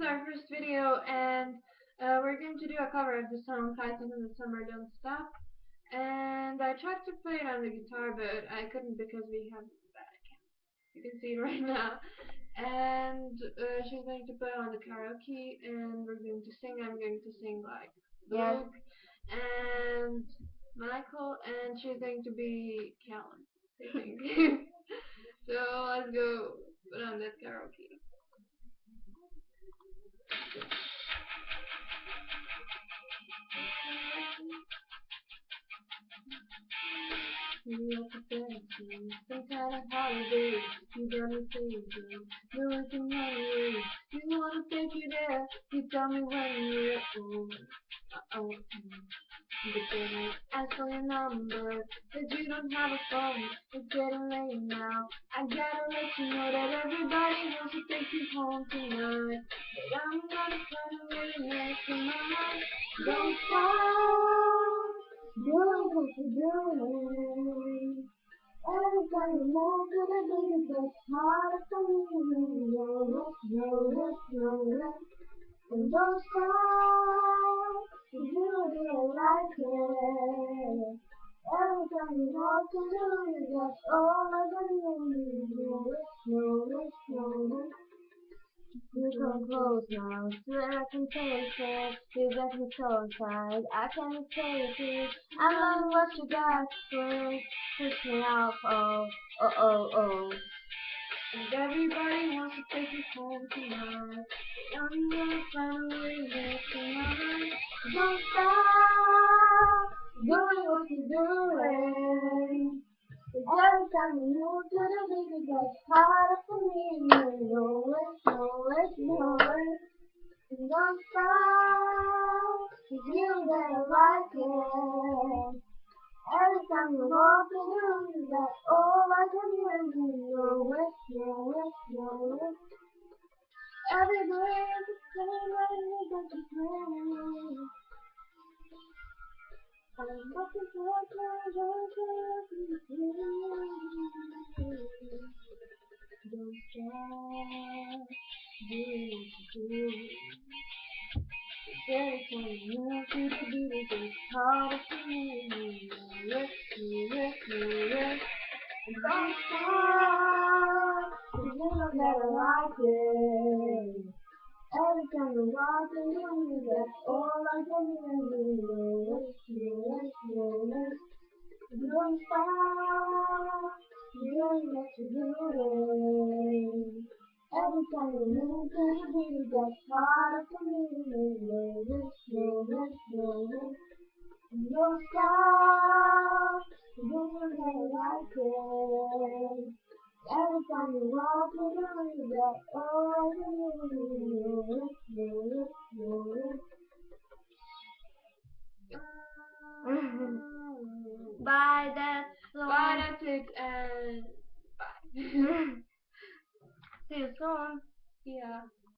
our first video, and we're going to do a cover of the song Classes in the Summer Don't Stop. And I tried to play it on the guitar, but I couldn't because we have bad cam. You can see it right now. And she's going to play it on the karaoke, and we're going to sing. I'm going to sing like Yes. Luke and Michael, and she's going to be Callan, I think. So let's go put on that karaoke. You have to fancy some kind of holiday. You got me thinking, you're looking my way. You wanna take you there? You tell me when you're old. Uh-oh. But then I ask for your number, but you don't have a phone. It's getting late now. I gotta let you know that everybody wants to take you home tonight. But I'm gonna find a way to make you mine. Don't stop doing what you're doing. Every time you move to the beat, it gets harder for me. Roll it. And don't stop, you do it like it. Every time you walk to the beat, that's all I can do. Roll it. You come close now, so that I can taste it. You got me so tired, I can't take it. I love what you got, please push me off. Oh. And everybody wants to take you home tonight. I'm gonna find a way to make you mine. Don't stop doing what you're doing. Every time you move to the beat, it gets harder for me. Know it. And don't stop, 'cause you better like it. Every time you walk in the room, that's all I can hear. Know it. Every day is the same when you got to play. I'm looking for a pleasure to don't stop doing what you do. Every time you move to the beat, it gets harder for me. Know it. And don't stop, 'cause you know that I like it. Every time you walk in the room, that's all I can hear. Know it. Don't stop, doing what you're doing. Every time you move to the beat, it gets harder for me. Know it. Don't stop, doing what I like it. Every time you walk in the room, that's all I can hear. Know it. Bye, that's all. Bye, that's it, and bye. See you soon. Yeah.